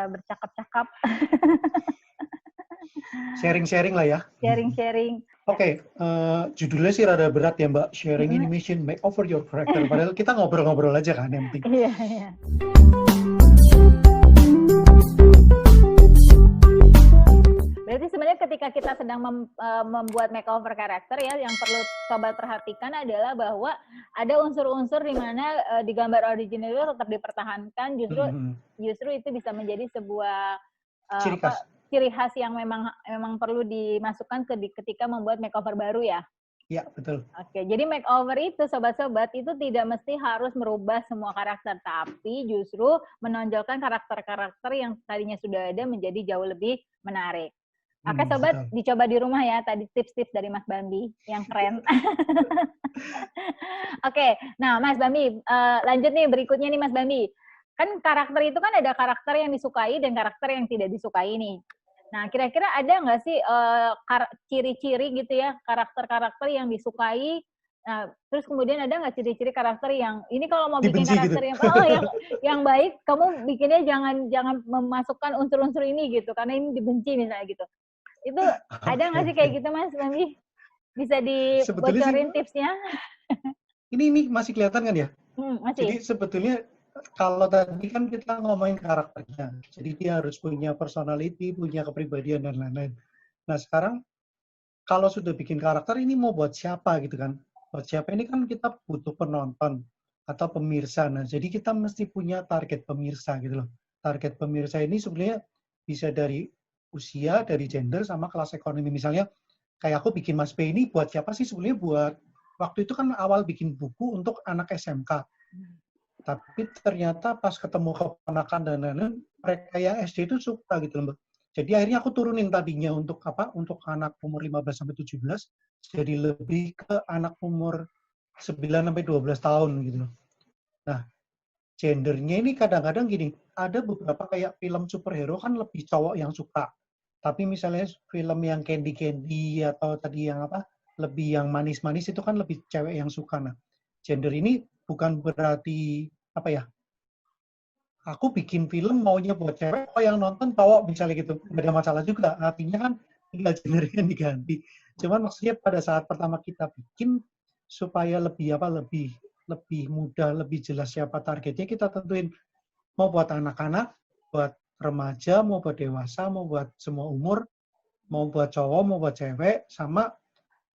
bercakap-cakap. Sharing-sharing lah ya. Sharing-sharing. Oke, judulnya sih rada berat ya Mbak, Sharing Animation Makeover Your Character. Padahal kita ngobrol-ngobrol aja kan yang penting. Iya, iya. Berarti sebenarnya ketika kita sedang membuat makeover karakter ya, yang perlu sobat perhatikan adalah bahwa ada unsur-unsur di mana di gambar original itu tetap dipertahankan, justru itu bisa menjadi sebuah ciri khas yang memang perlu dimasukkan ketika membuat makeover baru ya. Iya, betul. Oke, jadi makeover itu sobat-sobat itu tidak mesti harus merubah semua karakter, tapi justru menonjolkan karakter-karakter yang tadinya sudah ada menjadi jauh lebih menarik. Oke sobat, betul. Dicoba di rumah ya tadi tips-tips dari Mas Bambi yang keren. Oke, nah Mas Bambi, lanjut nih berikutnya nih Mas Bambi. Kan karakter itu kan ada karakter yang disukai dan karakter yang tidak disukai nih. Nah, kira-kira ada nggak sih ciri-ciri gitu ya, karakter-karakter yang disukai, nah, terus kemudian ada nggak ciri-ciri karakter yang, ini kalau mau bikin karakter gitu. yang baik, kamu bikinnya jangan memasukkan unsur-unsur ini gitu, karena ini dibenci misalnya gitu. Itu ada nggak sih kayak gitu Mas Bambi? Bisa dibocorin tipsnya? Ini masih kelihatan kan ya? Masih. Jadi sebetulnya kalau tadi kan kita ngomongin karakternya, jadi dia harus punya personality, punya kepribadian dan lain-lain. Nah sekarang kalau sudah bikin karakter ini mau buat siapa gitu kan? Buat siapa ini kan kita butuh penonton atau pemirsa. Nah jadi kita mesti punya target pemirsa gitu loh. Target pemirsa ini sebenarnya bisa dari usia, dari gender, sama kelas ekonomi. Misalnya kayak aku bikin Mas P ini buat siapa sih sebenarnya? Buat waktu itu kan awal bikin buku untuk anak SMK. Tapi ternyata pas ketemu keponakan dan lain-lain, mereka yang SD itu suka gitu loh. Jadi akhirnya aku turunin tadinya untuk apa? Untuk anak umur 15 sampai 17, jadi lebih ke anak umur 9 sampai 12 tahun gitu loh. Nah, gendernya ini kadang-kadang gini, ada beberapa kayak film superhero kan lebih cowok yang suka. Tapi misalnya film yang candy-candy atau tadi yang apa? Lebih yang manis-manis itu kan lebih cewek yang suka. Nah, gender ini bukan berarti apa ya? Aku bikin film maunya buat cewek, yang nonton cowok misalnya gitu. Nggak ada masalah juga. Artinya kan tinggal gendernya diganti. Cuman maksudnya pada saat pertama kita bikin supaya lebih mudah, lebih jelas siapa targetnya, kita tentuin mau buat anak-anak, buat remaja, mau buat dewasa, mau buat semua umur, mau buat cowok, mau buat cewek, sama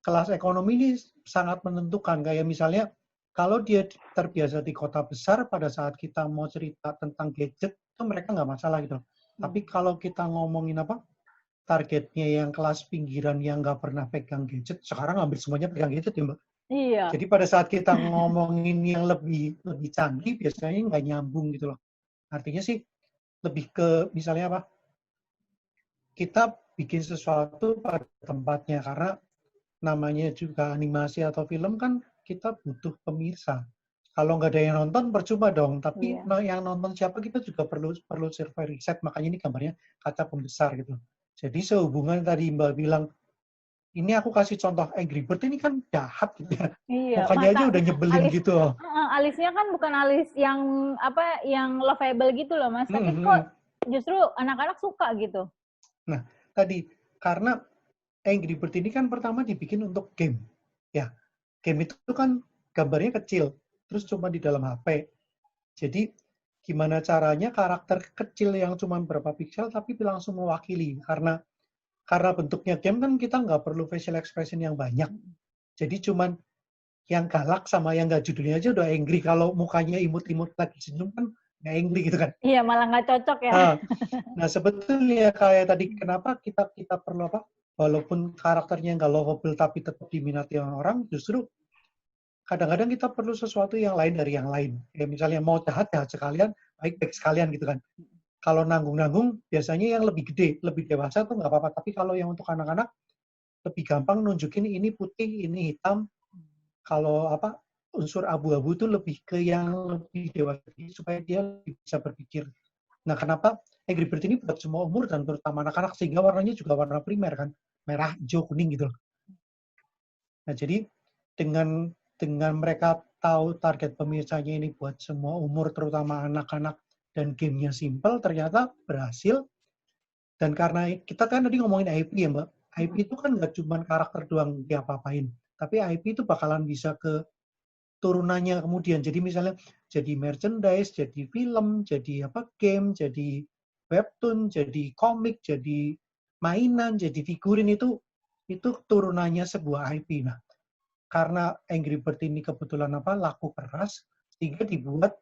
kelas ekonomi ini sangat menentukan. Kayak misalnya, kalau dia terbiasa di kota besar, pada saat kita mau cerita tentang gadget, itu mereka nggak masalah gitu. Tapi kalau kita ngomongin targetnya yang kelas pinggiran yang nggak pernah pegang gadget, sekarang hampir semuanya pegang gadget ya Mbak? Iya. Jadi pada saat kita ngomongin yang lebih canggih, biasanya nggak nyambung gitu loh. Artinya sih, lebih ke misalnya kita bikin sesuatu pada tempatnya, karena namanya juga animasi atau film kan kita butuh pemirsa. Kalau nggak ada yang nonton percuma dong. Tapi yang nonton siapa kita juga perlu survei riset. Makanya ini gambarnya kaca pembesar gitu. Jadi sehubungan tadi Mbak bilang, ini aku kasih contoh Angry Bird ini kan jahat gitu ya. Iya, mukanya aja udah nyebelin gitu. Alisnya kan bukan alis yang lovable gitu loh Mas. Tapi kok justru anak-anak suka gitu. Nah tadi karena Angry Bird ini kan pertama dibikin untuk game. Ya, game itu kan gambarnya kecil, terus cuma di dalam HP. Jadi, gimana caranya karakter kecil yang cuma berapa piksel tapi langsung mewakili. Karena bentuknya game kan kita nggak perlu facial expression yang banyak. Jadi cuman yang galak sama yang nggak judulnya aja udah angry. Kalau mukanya imut-imut lagi senyum kan nggak angry gitu kan. Iya, malah nggak cocok ya. Nah, sebetulnya kayak tadi, kenapa kita perlu walaupun karakternya nggak lovable tapi tetap diminati orang, justru kadang-kadang kita perlu sesuatu yang lain dari yang lain. Ya misalnya mau jahat sekalian, baik sekalian gitu kan. Kalau nanggung-nanggung, biasanya yang lebih gede, lebih dewasa tuh nggak apa-apa. Tapi kalau yang untuk anak-anak, lebih gampang nunjukin ini putih, ini hitam. Kalau unsur abu-abu itu lebih ke yang lebih dewasa, supaya dia bisa berpikir. Nah, kenapa Angry Bird ini buat semua umur dan terutama anak-anak, sehingga warnanya juga warna primer kan, merah, hijau, kuning gitu. Nah, jadi dengan mereka tahu target pemirsanya ini buat semua umur, terutama anak-anak, dan gamenya simple, ternyata berhasil. Dan karena kita kan tadi ngomongin IP ya Mbak, IP itu kan nggak cuma karakter doang diapa-apain, tapi IP itu bakalan bisa ke turunannya kemudian. Jadi misalnya jadi merchandise, jadi film, jadi apa game, jadi webtoon, jadi komik, jadi mainan, jadi figurin itu turunannya sebuah IP. Nah, karena Angry Bird ini kebetulan laku keras, sehingga dibuat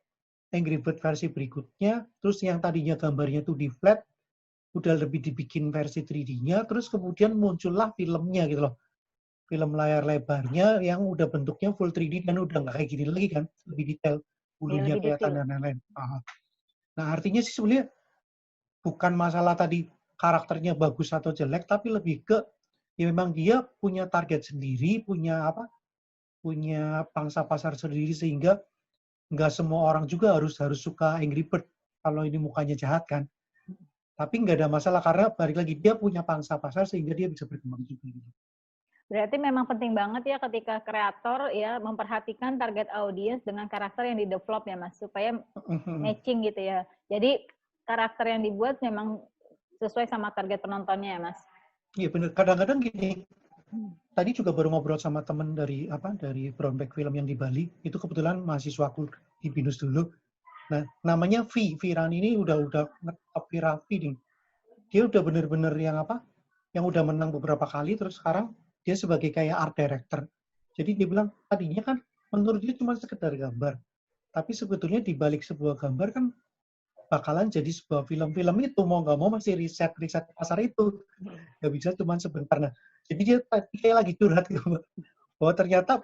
Angry Bird versi berikutnya, terus yang tadinya gambarnya tuh di flat, udah lebih dibikin versi 3D-nya, terus kemudian muncullah filmnya gitu loh. Film layar lebarnya yang udah bentuknya full 3D dan udah nggak kayak gini lagi kan, lebih detail, bulunya lebih kelihatan detail. dan lain-lain. Nah, artinya sih sebenarnya bukan masalah tadi karakternya bagus atau jelek, tapi lebih ke ya memang dia punya target sendiri, punya pangsa pasar sendiri, sehingga nggak semua orang juga harus suka Angry Bird kalau ini mukanya jahat kan. Tapi nggak ada masalah karena balik lagi dia punya pangsa pasar sehingga dia bisa berkembang juga. Berarti memang penting banget ya ketika kreator ya memperhatikan target audiens dengan karakter yang di-develop ya Mas, supaya matching gitu ya. Jadi karakter yang dibuat memang sesuai sama target penontonnya ya Mas. Iya benar. Kadang-kadang gini, tadi juga baru ngobrol sama temen dari Brownback Film yang di Bali. Itu kebetulan mahasiswaku di BINUS dulu. Nah, namanya Rani ini udah ngetop Raffi nih. Dia udah bener-bener yang udah menang beberapa kali, terus sekarang dia sebagai kayak art director. Jadi dia bilang, tadinya kan menurut dia cuma sekedar gambar. Tapi sebetulnya di balik sebuah gambar kan bakalan jadi sebuah film-film itu, mau nggak mau masih riset pasar itu. Nggak bisa cuma sebentar. Nah, jadi dia kayak lagi curhat gitu, bahwa ternyata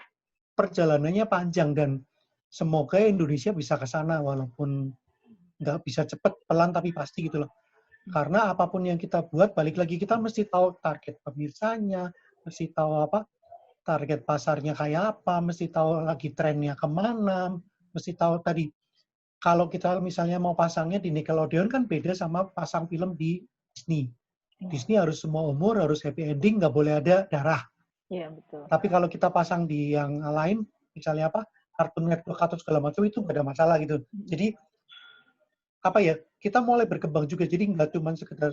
perjalanannya panjang dan semoga Indonesia bisa ke sana walaupun nggak bisa cepat, pelan tapi pasti gitu loh. Karena apapun yang kita buat, balik lagi kita mesti tahu target pemirsanya, mesti tahu target pasarnya kayak apa, mesti tahu lagi trennya kemana, mesti tahu tadi kalau kita misalnya mau pasangnya di Nickelodeon kan beda sama pasang film di Disney. Disney harus semua umur, harus happy ending, nggak boleh ada darah. Iya, betul. Tapi kalau kita pasang di yang lain, misalnya Cartoon Network atau segala macam, itu nggak ada masalah gitu. Jadi kita mulai berkembang juga. Jadi nggak cuma sekedar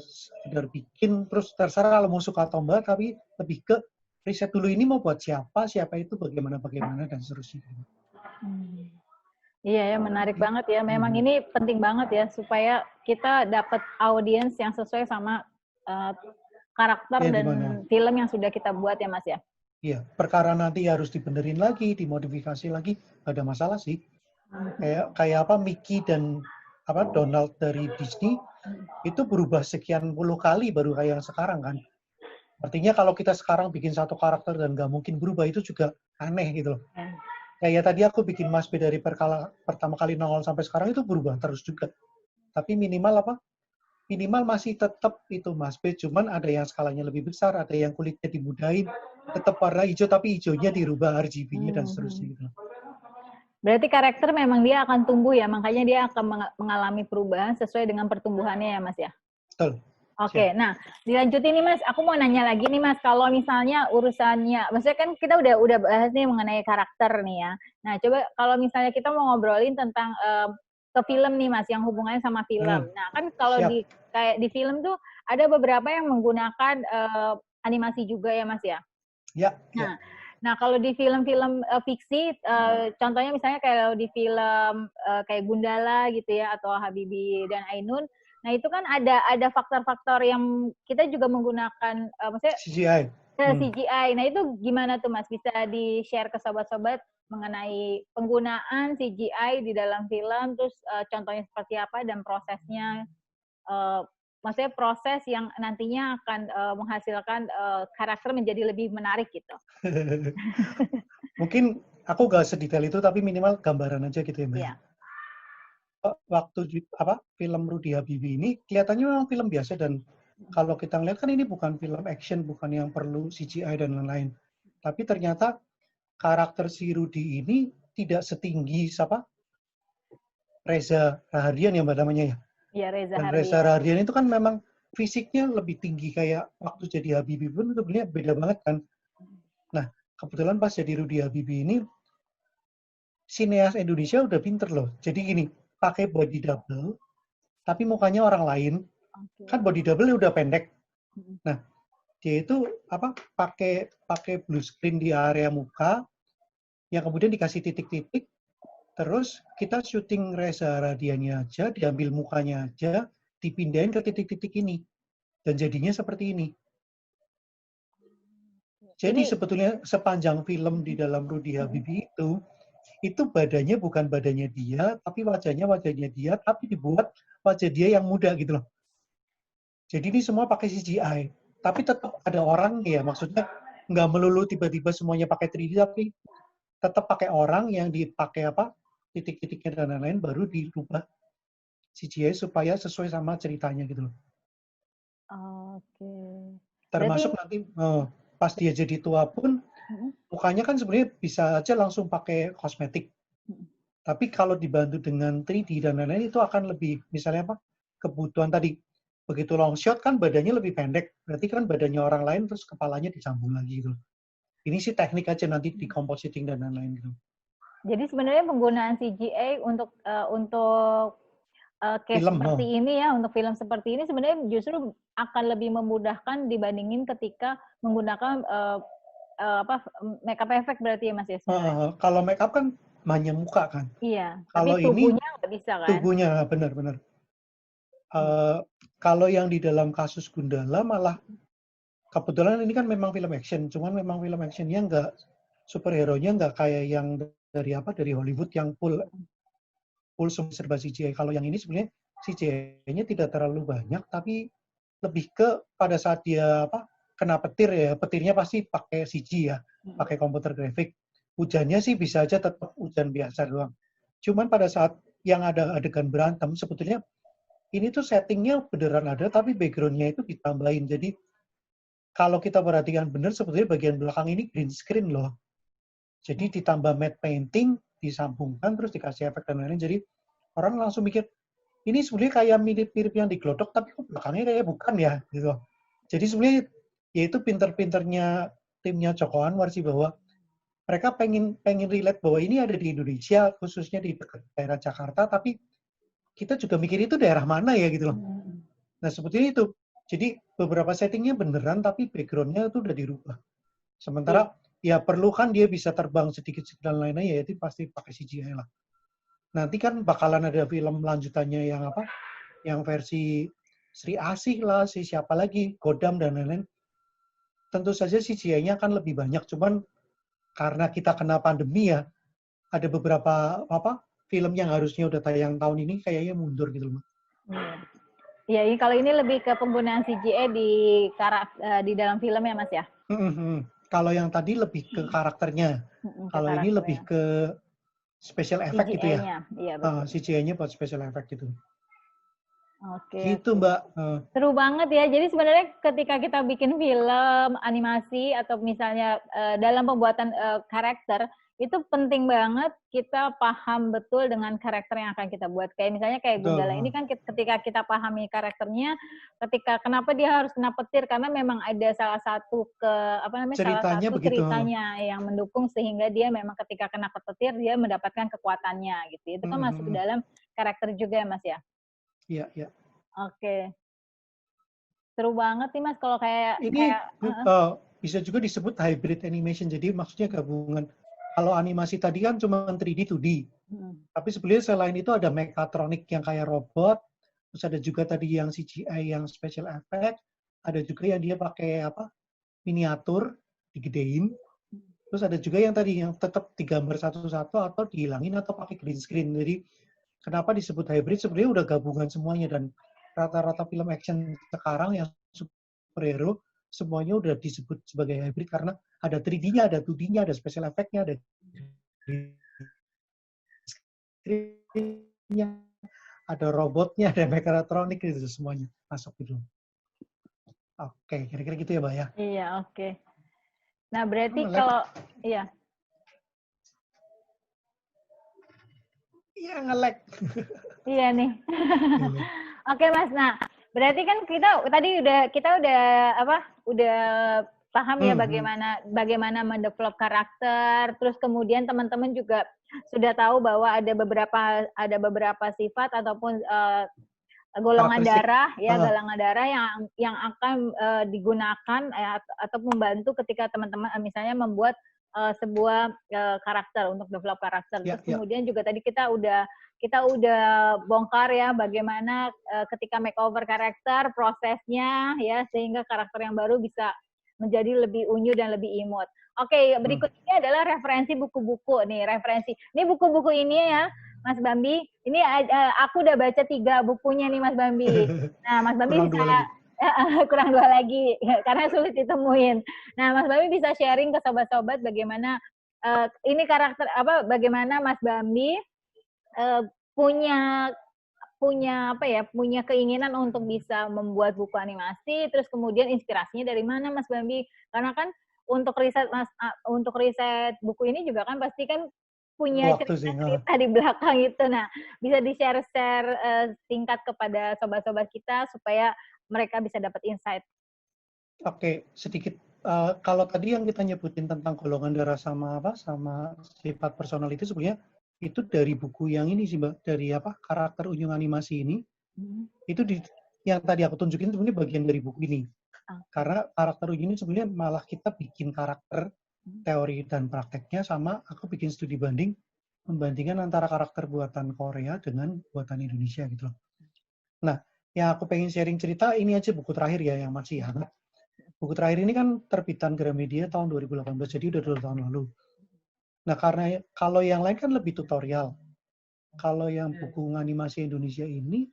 bikin terus terserah kalau mau suka atau enggak, tapi lebih ke riset dulu ini mau buat siapa itu bagaimana dan seterusnya. Iya ya, menarik banget ya. Memang ini penting banget ya supaya kita dapat audiens yang sesuai sama karakter Ya, dan dimana? film yang sudah kita buat ya Mas ya. Iya, perkara nanti harus dibenerin lagi, dimodifikasi lagi, nggak ada masalah sih. Kayak Mickey dan Donald dari Disney itu berubah sekian puluh kali baru kayak yang sekarang kan. Artinya kalau kita sekarang bikin satu karakter dan nggak mungkin berubah, itu juga aneh gitu loh. Kayak tadi aku bikin Mas B dari pertama kali nongol sampai sekarang itu berubah terus juga. Tapi minimal minimal masih tetap itu Mas B, cuman ada yang skalanya lebih besar, ada yang kulitnya dimudahin, tetap warna hijau tapi hijaunya dirubah RGB-nya dan seterusnya gitu. Berarti karakter memang dia akan tumbuh ya, makanya dia akan mengalami perubahan sesuai dengan pertumbuhannya ya Mas ya. Betul. Oke, nah dilanjutin nih Mas, aku mau nanya lagi nih Mas, kalau misalnya urusannya, maksudnya kan kita udah bahas nih mengenai karakter nih ya. Nah coba kalau misalnya kita mau ngobrolin tentang ke film nih Mas, yang hubungannya sama film. Nah kan kalau kayak di film tuh ada beberapa yang menggunakan animasi juga ya Mas ya. Ya. Nah kalau di film-film fiksi, contohnya misalnya kalau di film kayak Gundala gitu ya, atau Habibie dan Ainun. Nah itu kan ada faktor-faktor yang kita juga menggunakan maksudnya CGI. Nah itu gimana tuh Mas? Bisa di-share ke sobat-sobat mengenai penggunaan CGI di dalam film, terus contohnya seperti apa dan prosesnya, maksudnya proses yang nantinya akan menghasilkan karakter menjadi lebih menarik gitu. Mungkin aku gak sedetail itu, tapi minimal gambaran aja gitu ya Mbak. Yeah. Waktu film Rudy Habibie ini kelihatannya memang film biasa, dan kalau kita ngeliat kan ini bukan film action, bukan yang perlu CGI dan lain-lain. Tapi ternyata karakter si Rudy ini tidak setinggi Reza Rahardian ya Mbak namanya ya. Iya, Reza Rahardian itu kan memang fisiknya lebih tinggi, kayak waktu jadi Habibie pun itu beda banget kan. Nah, kebetulan pas jadi Rudy Habibie ini sineas Indonesia udah pinter loh. Jadi gini, pakai body double, tapi mukanya orang lain. Kan body double udah pendek. Nah, dia itu pakai blue screen di area muka, yang kemudian dikasih titik-titik, terus kita syuting Reza Radiannya aja, diambil mukanya aja, dipindahin ke titik-titik ini. Dan jadinya seperti ini. Jadi sebetulnya sepanjang film di dalam Rudy Habibie itu badannya bukan badannya dia, tapi wajahnya dia, tapi dibuat wajah dia yang muda gitu loh. Jadi ini semua pakai CGI. Tapi tetap ada orang ya, maksudnya nggak melulu tiba-tiba semuanya pakai 3D, tapi tetap pakai orang yang dipakai titik-titiknya dan lain-lain, baru dirubah CGI supaya sesuai sama ceritanya gitu loh. Oke. Termasuk nanti pas dia jadi tua pun mukanya kan sebenarnya bisa aja langsung pakai kosmetik. Tapi kalau dibantu dengan 3D dan lain-lain itu akan lebih, misalnya kebutuhan tadi, begitu long shot kan badannya lebih pendek, berarti kan badannya orang lain terus kepalanya disambung lagi gitu. Ini sih teknik aja nanti di compositing dan lain-lain gitu. Jadi sebenarnya penggunaan CGI untuk case film seperti ini ya, untuk film seperti ini sebenarnya justru akan lebih memudahkan dibandingin ketika menggunakan makeup effect berarti ya Mas ya sebenarnya. Kalau makeup kan hanya muka kan. Iya. Kalau tapi tubuhnya nggak bisa kan? Tubuhnya benar-benar. Kalau yang di dalam kasus Gundala malah kebetulan ini kan memang film action, cuman memang film actionnya nggak, superhero-nya nggak kayak yang dari Hollywood yang full serba CGI. Kalau yang ini sebenarnya CGI-nya tidak terlalu banyak, tapi lebih ke pada saat dia kena petir ya, petirnya pasti pakai CG ya, pakai komputer grafik. Hujannya sih bisa aja tetap hujan biasa doang. Cuman pada saat yang ada adegan berantem, sebetulnya ini tuh settingnya beneran ada, tapi background-nya itu ditambahin. Jadi kalau kita perhatikan bener, sebetulnya bagian belakang ini green screen loh. Jadi ditambah matte painting, disambungkan, terus dikasih efek dan lain-lain. Jadi orang langsung mikir, ini sebenarnya kayak mirip-mirip yang di Glodok, tapi kok belakangnya kayak bukan ya, gitu. Jadi sebenarnya ya itu pinter-pinternya timnya Joko Anwar sih, bahwa mereka pengen relate bahwa ini ada di Indonesia, khususnya di daerah Jakarta, tapi kita juga mikir itu daerah mana ya gitu loh. Nah sebetulnya itu. Jadi beberapa settingnya beneran, tapi background-nya itu udah dirubah. Sementara ya perlu kan dia bisa terbang sedikit-sedikit dan lain-lain, ya itu pasti pakai CGI lah. Nanti kan bakalan ada film lanjutannya yang yang versi Sri Asih lah, si siapa lagi, Godam dan lain-lain. Tentu saja CGI-nya akan lebih banyak, cuman karena kita kena pandemi ya, ada beberapa film yang harusnya udah tayang tahun ini kayaknya mundur gitu loh. Iya, kalau ini lebih ke penggunaan CGI di dalam film ya Mas ya? Kalau yang tadi lebih ke karakternya, kalau ini lebih ke special effect gitu ya. Iya, CGI-nya buat special effect gitu. Oke. Gitu Mbak. Seru banget ya. Jadi sebenarnya ketika kita bikin film, animasi, atau misalnya dalam pembuatan karakter, itu penting banget kita paham betul dengan karakter yang akan kita buat. Kayak misalnya kayak Gundala ini kan ketika kita pahami karakternya, ketika kenapa dia harus kena petir, karena memang ada salah satu ceritanya yang mendukung sehingga dia memang ketika kena petir dia mendapatkan kekuatannya gitu. Itu kan masuk ke dalam karakter juga ya Mas ya? Iya, iya. Oke. Seru banget nih Mas kalau kayak ini bisa juga disebut hybrid animation. Jadi maksudnya gabungan. Kalau animasi tadi kan cuma 3D, 2D. Tapi sebenarnya selain itu ada mechatronic yang kayak robot, terus ada juga tadi yang CGI yang special effect, ada juga yang dia pakai miniatur digedein. Terus ada juga yang tadi yang tetap digambar satu-satu atau dihilangin atau pakai green screen. Jadi kenapa disebut hybrid? Sebenarnya udah gabungan semuanya, dan rata-rata film action sekarang yang superhero semuanya udah disebut sebagai hybrid karena ada 3D-nya, ada 2D-nya, ada special effect-nya, ada screen-nya, ada robotnya, ada mechatronic, itu semuanya masuk gitu. Oke, kira-kira gitu ya, Mbak ya? Iya, oke. Nah, berarti kalau iya. Iya, nge-lag. Iya nih. Oke, Mas. Nah, berarti kan kita udah paham ya bagaimana mendevelop karakter, terus kemudian teman-teman juga sudah tahu bahwa ada beberapa sifat ataupun golongan karakteristik. darah ya, golongan darah yang akan digunakan atau membantu ketika teman-teman misalnya membuat sebuah karakter untuk develop karakter. Ya, Terus kemudian juga tadi kita udah bongkar ya bagaimana ketika makeover karakter prosesnya ya sehingga karakter yang baru bisa menjadi lebih unyu dan lebih imut. Oke, berikutnya adalah referensi buku-buku nih, referensi. Ini buku-buku ini ya, Mas Bambi. Ini aku udah baca 3 bukunya nih Mas Bambi. Nah, Mas Bambi kurang bisa 2 lagi. kurang 2 lagi karena sulit ditemuin. Nah, Mas Bambi bisa sharing ke sobat-sobat bagaimana ini karakter bagaimana Mas Bambi punya keinginan untuk bisa membuat buku animasi, terus kemudian inspirasinya dari mana Mas Bambi? Karena kan untuk riset buku ini juga kan pasti kan punya cerita-cerita di belakang itu. Nah, bisa di-share singkat kepada sobat-sobat kita supaya mereka bisa dapat insight. Oke, sedikit. Kalau tadi yang kita nyebutin tentang golongan darah sama sifat personality sebenarnya itu dari buku yang ini sih Mbak, dari karakter unyu animasi ini. Itu yang tadi aku tunjukin sebenarnya bagian dari buku ini. Karena karakter unyu ini sebenarnya malah kita bikin karakter teori dan prakteknya sama aku bikin studi banding membandingkan antara karakter buatan Korea dengan buatan Indonesia gitu loh. Nah, yang aku pengen sharing cerita ini aja buku terakhir ya yang masih hangat. Buku terakhir ini kan terbitan Gramedia tahun 2018, jadi udah 2 tahun lalu. Nah, karena kalau yang lain kan lebih tutorial. Kalau yang buku animasi Indonesia ini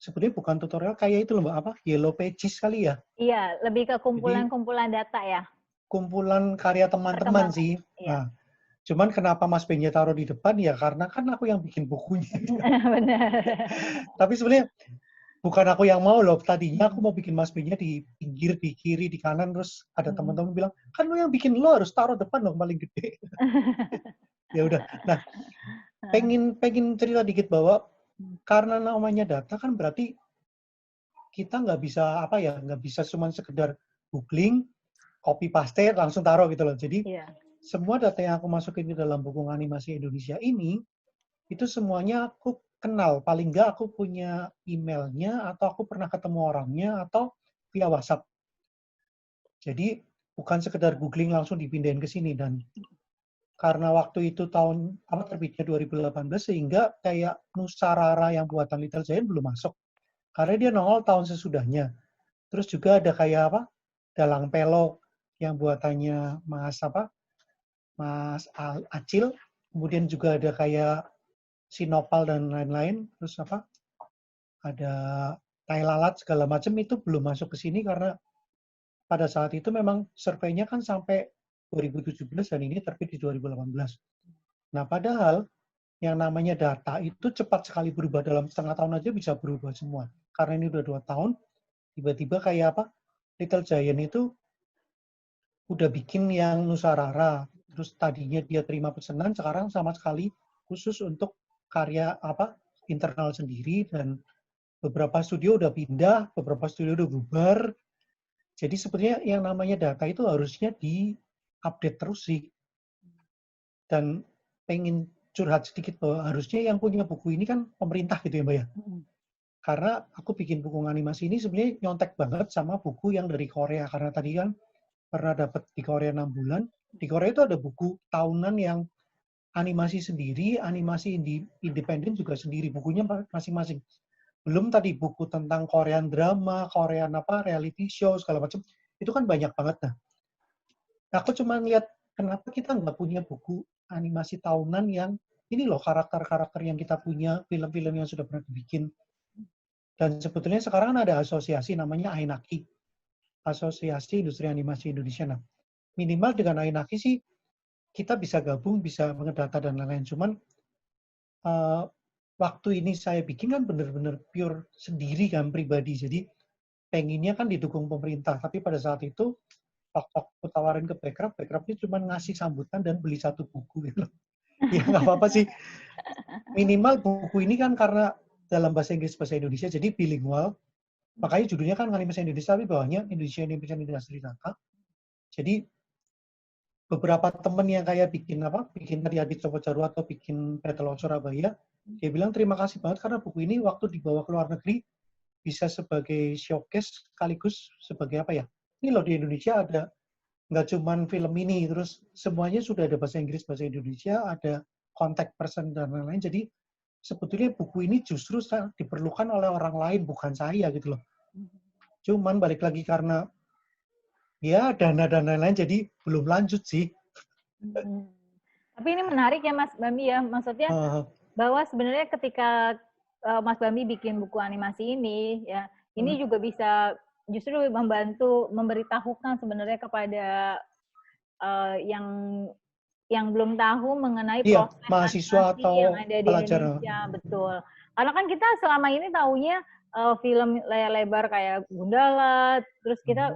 sebenarnya bukan tutorial, kayak itu loh Mbak, Yellow Pages kali ya? Iya, lebih ke kumpulan data ya? Kumpulan karya teman-teman sih. Iya. Nah, cuman kenapa Mas Ben-nya taruh di depan ya karena kan aku yang bikin bukunya. Benar. Tapi sebenarnya bukan aku yang mau loh. Tadinya aku mau bikin Mas Ben-nya di pinggir, di kiri, di kanan. Terus ada teman-teman bilang, kan lo yang bikin, lo harus taruh depan dong paling gede. Ya udah. Nah, pengen cerita dikit bahwa karena namanya data kan berarti kita nggak bisa nggak bisa cuma sekedar googling, copy paste langsung taruh gitu loh. Jadi semua data yang aku masukin ke dalam buku animasi Indonesia ini itu semuanya aku kenal. Paling nggak aku punya emailnya atau aku pernah ketemu orangnya atau via WhatsApp. Jadi bukan sekedar googling langsung dipindahin ke sini. Dan karena waktu itu terbitnya 2018 sehingga kayak Nusarara yang buatan Little Giant belum masuk. Karena dia nongol tahun sesudahnya. Terus juga ada kayak Dalang Pelo yang buatannya Mas Acil. Kemudian juga ada kayak Sinopal dan lain-lain. Terus ada Tai Lalat segala macam itu belum masuk ke sini karena pada saat itu memang surveinya kan sampai 2017 dan ini terbit di 2018. Nah, padahal yang namanya data itu cepat sekali berubah, dalam setengah tahun aja bisa berubah semua. Karena ini udah 2 tahun, tiba-tiba kayak Little Giant itu udah bikin yang Nusarara. Terus tadinya dia terima pesanan, sekarang sama sekali khusus untuk karya internal sendiri, dan beberapa studio udah pindah, beberapa studio udah bubar. Jadi sebenarnya yang namanya data itu harusnya di-update terus sih. Dan pengen curhat sedikit bahwa harusnya yang punya buku ini kan pemerintah gitu ya Mbak ya. Karena aku bikin buku animasi ini sebenarnya nyontek banget sama buku yang dari Korea. Karena tadi kan pernah dapat di Korea 6 bulan. Di Korea itu ada buku tahunan yang animasi sendiri, animasi independen juga sendiri. Bukunya masing-masing. Belum tadi buku tentang Korean drama, Korean reality show, segala macam. Itu kan banyak banget. Nah, aku cuma lihat kenapa kita nggak punya buku animasi tahunan yang ini loh karakter-karakter yang kita punya, film-film yang sudah pernah dibikin. Dan sebetulnya sekarang kan ada asosiasi namanya AINAKI, Asosiasi Industri Animasi Indonesia. Nah, minimal dengan AINAKI sih kita bisa gabung, bisa mengedata dan lain-lain. Cuman waktu ini saya bikin kan benar-benar pure sendiri kan pribadi. Jadi pengennya kan didukung pemerintah. Tapi pada saat itu waktu aku tawarin ke Backcraft-nya cuma ngasih sambutan dan beli 1 buku gitu. Ya nggak apa-apa sih. Minimal buku ini kan karena dalam bahasa Inggris bahasa Indonesia jadi bilingual. Makanya judulnya kan animasi Indonesia tapi bawahnya Indonesia Industri Data. Jadi beberapa temen yang kayak bikin tadi Adit Sopo Jarwo atau bikin Battle of Surabaya, dia bilang terima kasih banget karena buku ini waktu dibawa ke luar negeri bisa sebagai showcase sekaligus sebagai apa ya? Ini loh di Indonesia ada nggak cuman film ini, terus semuanya sudah ada bahasa Inggris, bahasa Indonesia, ada contact person dan lain-lain. Jadi sebetulnya buku ini justru diperlukan oleh orang lain, bukan saya gitu loh. Cuman balik lagi karena ya dana dan lain-lain, jadi belum lanjut sih. Tapi ini menarik ya Mas Bambi ya, maksudnya bahwa sebenarnya ketika Mas Bambi bikin buku animasi ini, ya ini juga bisa justru membantu memberitahukan sebenarnya kepada yang belum tahu mengenai proses mahasiswa animasi atau yang ada di pelajar. Indonesia, betul. Karena kan kita selama ini taunya film layar lebar kayak Gundala, terus kita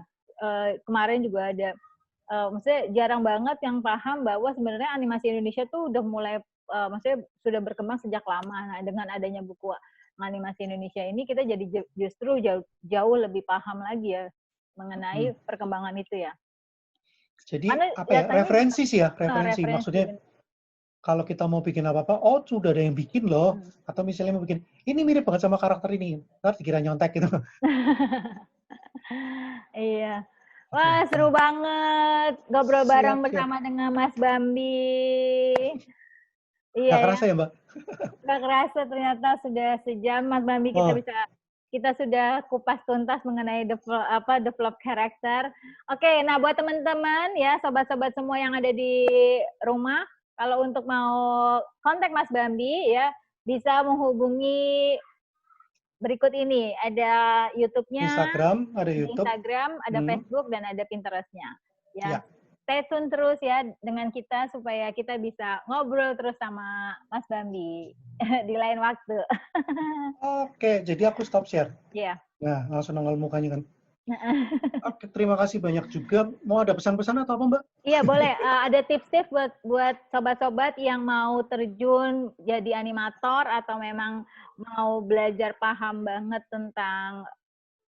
kemarin juga ada, maksudnya jarang banget yang paham bahwa sebenarnya animasi Indonesia tuh udah mulai, maksudnya sudah berkembang sejak lama. Nah, dengan adanya buku animasi Indonesia ini, kita jadi justru jauh lebih paham lagi ya mengenai perkembangan itu ya. Jadi apa ya, referensi sih ya, referensi. Maksudnya kalau kita mau bikin apa-apa, oh sudah ada yang bikin loh. Atau misalnya mau bikin, ini mirip banget sama karakter ini. Ntar dikira nyontek gitu. Iya. Wah, seru banget ngobrol bareng bersama dengan Mas Bambi. Iya, nggak kerasa ya, Mbak? Nggak kerasa ternyata sudah sejam Mas Bambi kita sudah kupas tuntas mengenai develop karakter. Oke, nah buat teman-teman ya, sobat-sobat semua yang ada di rumah, kalau untuk mau kontak Mas Bambi ya, bisa menghubungi berikut ini. Ada YouTube-nya, ada YouTube, Instagram, ada Facebook, dan ada Pinterest-nya. Ya. Stay tune terus ya dengan kita supaya kita bisa ngobrol terus sama Mas Bambi di lain waktu. Oke, jadi aku stop share. Iya. Nah, langsung nongol mukanya kan. Oke, terima kasih banyak juga. Mau ada pesan-pesan atau apa, Mbak? Iya, boleh. Ada tips-tips buat sobat-sobat yang mau terjun jadi animator atau memang mau belajar paham banget tentang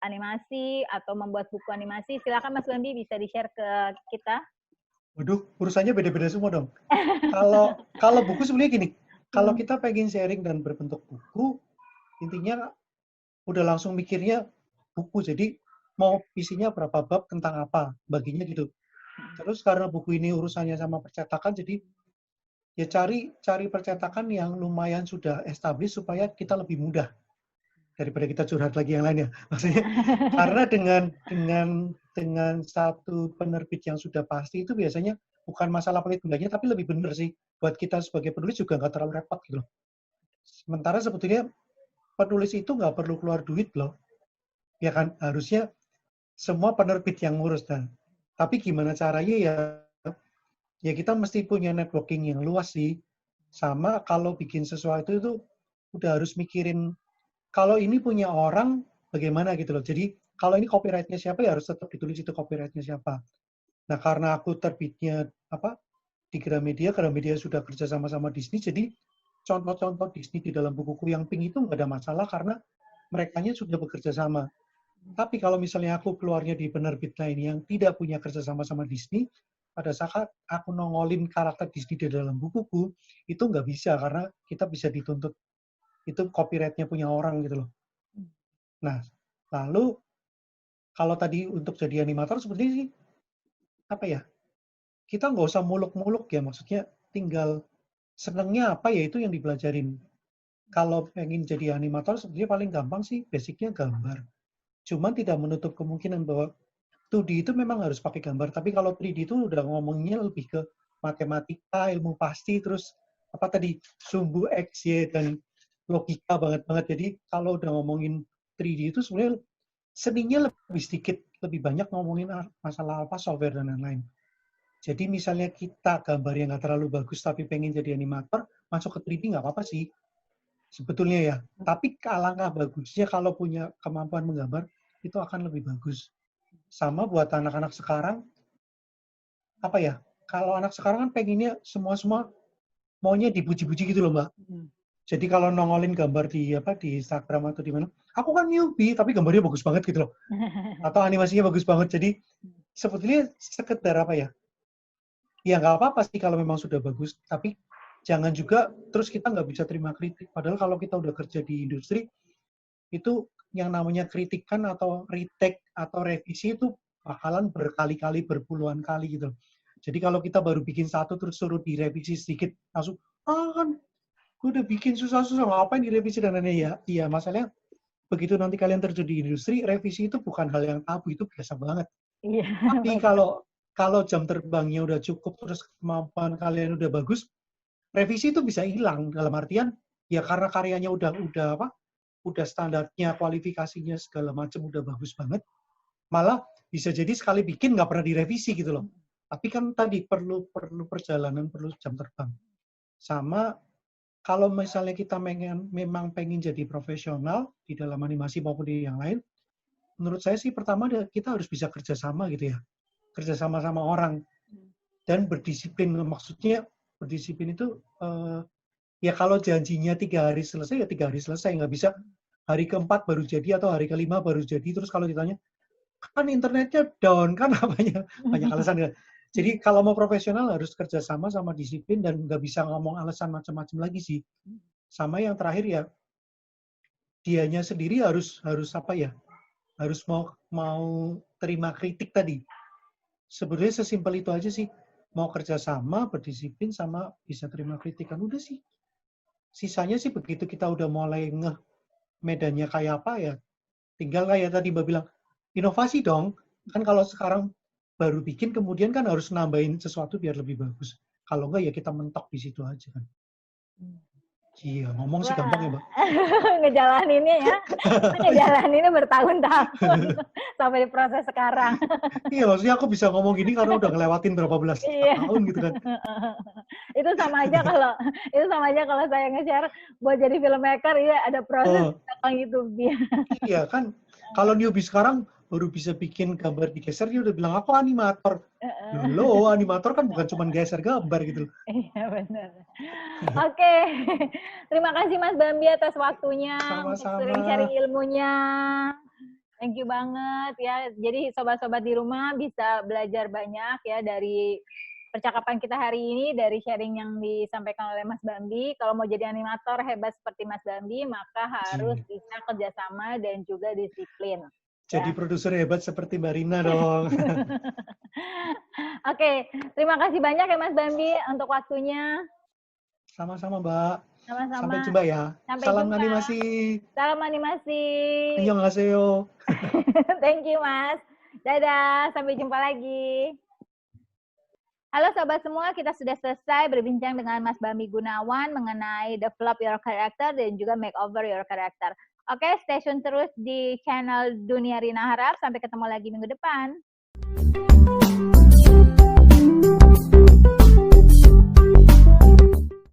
animasi atau membuat buku animasi, silakan Mas Bambi bisa di-share ke kita. Waduh, urusannya beda-beda semua dong. Kalau buku sebenarnya gini, kalau kita pengen sharing dan berbentuk buku, intinya udah langsung mikirnya buku. Jadi mau isinya berapa bab tentang apa, baginya gitu. Terus karena buku ini urusannya sama percetakan, jadi ya cari percetakan yang lumayan sudah established supaya kita lebih mudah daripada kita curhat lagi yang lain ya. Maksudnya karena dengan satu penerbit yang sudah pasti itu biasanya bukan masalah pelit bundanya, tapi lebih benar sih buat kita sebagai penulis juga nggak terlalu repot gitu loh. Sementara sebetulnya penulis itu nggak perlu keluar duit loh, ya kan? Harusnya semua penerbit yang ngurus dan tapi gimana caranya ya kita mesti punya networking yang luas sih. Sama kalau bikin sesuatu itu udah harus mikirin kalau ini punya orang bagaimana gitu loh. Jadi kalau ini copyright-nya siapa ya harus tetap ditulis itu copyright-nya siapa. Nah karena aku terbitnya di Gramedia sudah kerja sama Disney, jadi contoh-contoh Disney di dalam bukuku yang pink itu nggak ada masalah karena merekanya sudah bekerja sama. Tapi kalau misalnya aku keluarnya di penerbit lain yang tidak punya kerja sama Disney, pada saat aku nongolin karakter Disney di dalam bukuku, itu nggak bisa karena kita bisa dituntut itu copyright-nya punya orang gitu loh. Nah, lalu kalau tadi untuk jadi animator seperti sih apa ya? Kita nggak usah muluk-muluk ya, maksudnya tinggal senengnya apa ya itu yang dipelajarin. Kalau pengen jadi animator sebenarnya paling gampang sih basicnya gambar. Cuman tidak menutup kemungkinan bahwa 2D itu memang harus pakai gambar, tapi kalau 3D itu udah ngomongnya lebih ke matematika, ilmu pasti, terus apa tadi sumbu X, Y, dan logika banget. Jadi kalau udah ngomongin 3D itu sebenarnya seninya lebih sedikit, lebih banyak ngomongin masalah apa software dan lain-lain. Jadi misalnya kita gambar yang nggak terlalu bagus tapi pengen jadi animator, masuk ke 3D nggak apa-apa sih sebetulnya ya. Tapi alangkah bagusnya kalau punya kemampuan menggambar itu akan lebih bagus. Sama buat anak-anak sekarang, apa ya? Kalau anak sekarang kan pengennya semua maunya dipuji-puji gitu loh, Mbak. Jadi kalau nongolin gambar di Instagram atau di mana, aku kan newbie tapi gambarnya bagus banget gitu loh. Atau animasinya bagus banget. Jadi sebetulnya sekedar apa ya? Ya nggak apa-apa sih kalau memang sudah bagus, tapi jangan juga terus kita nggak bisa terima kritik. Padahal kalau kita udah kerja di industri, itu yang namanya kritikan atau retake atau revisi itu bakalan berkali-kali, berpuluhan kali gitu. Jadi kalau kita baru bikin satu terus suruh direvisi sedikit, langsung, kan gue udah bikin susah-susah, ngapain direvisi dan lain-lain ya. Iya, masalahnya begitu nanti kalian terjun di industri, revisi itu bukan hal yang tabu, itu biasa banget. Iya. Tapi kalau jam terbangnya udah cukup, terus kemampuan kalian udah bagus, revisi itu bisa hilang. Dalam artian, ya karena karyanya udah standarnya, kualifikasinya segala macam udah bagus banget, malah bisa jadi sekali bikin nggak pernah direvisi gitu loh. Tapi kan tadi perlu perjalanan, perlu jam terbang. Sama kalau misalnya kita memang pengen jadi profesional di dalam animasi maupun di yang lain, menurut saya sih pertama kita harus bisa kerjasama gitu ya. Kerjasama sama orang. Dan berdisiplin. Maksudnya berdisiplin itu ya kalau janjinya 3 hari selesai, ya 3 hari selesai. Nggak bisa hari keempat baru jadi atau hari kelima baru jadi. Terus kalau ditanya, kan internetnya down, kan banyak alasan ya. Jadi kalau mau profesional harus kerjasama sama disiplin dan nggak bisa ngomong alasan macam-macam lagi sih. Sama yang terakhir ya, dianya sendiri harus apa ya? Harus mau terima kritik tadi. Sebenarnya sesimpel itu aja sih. Mau kerjasama, berdisiplin, sama bisa terima kritikan. Udah sih. Sisanya sih begitu kita udah mulai ngeh medannya kayak apa ya, tinggal kayak tadi Mbak bilang, inovasi dong. Kan kalau sekarang baru bikin, kemudian kan harus nambahin sesuatu biar lebih bagus. Kalau enggak ya kita mentok di situ aja kan. Iya, ngomong sih gampang ya, Mbak. Ngejalaninnya ya. Ngejalaninnya bertahun-tahun sampai di proses sekarang. Iya, maksudnya aku bisa ngomong gini karena udah ngelewatin berapa belas tahun gitu kan. Itu sama aja kalau saya nge-share buat jadi filmmaker, ya ada proses itu dia. Iya kan, kalau newbie sekarang baru bisa bikin gambar digeser, dia udah bilang aku animator. Loh, animator kan bukan cuma geser gambar gitu. Iya benar. Oke, terima kasih Mas Bambi atas waktunya, Sama-sama. untuk sharing ilmunya. Thank you banget ya. Jadi sobat-sobat di rumah bisa belajar banyak ya dari percakapan kita hari ini, dari sharing yang disampaikan oleh Mas Bambi. Kalau mau jadi animator hebat seperti Mas Bambi, maka harus bisa kerjasama dan juga disiplin. Jadi ya, produser hebat seperti Mbak Rina dong. Oke, terima kasih banyak ya Mas Bambi untuk waktunya. Sama-sama Mbak. Sama-sama. Sampai jumpa ya. Salam jumpa. Animasi. Salam animasi. Annyeonghaseyo. Thank you Mas. Dadah, sampai jumpa lagi. Halo sobat semua, kita sudah selesai berbincang dengan Mas Bambi Gunawan mengenai develop your character dan juga make over your character. Oke, stay tune terus di channel Dunia Rina Harap. Sampai ketemu lagi minggu depan.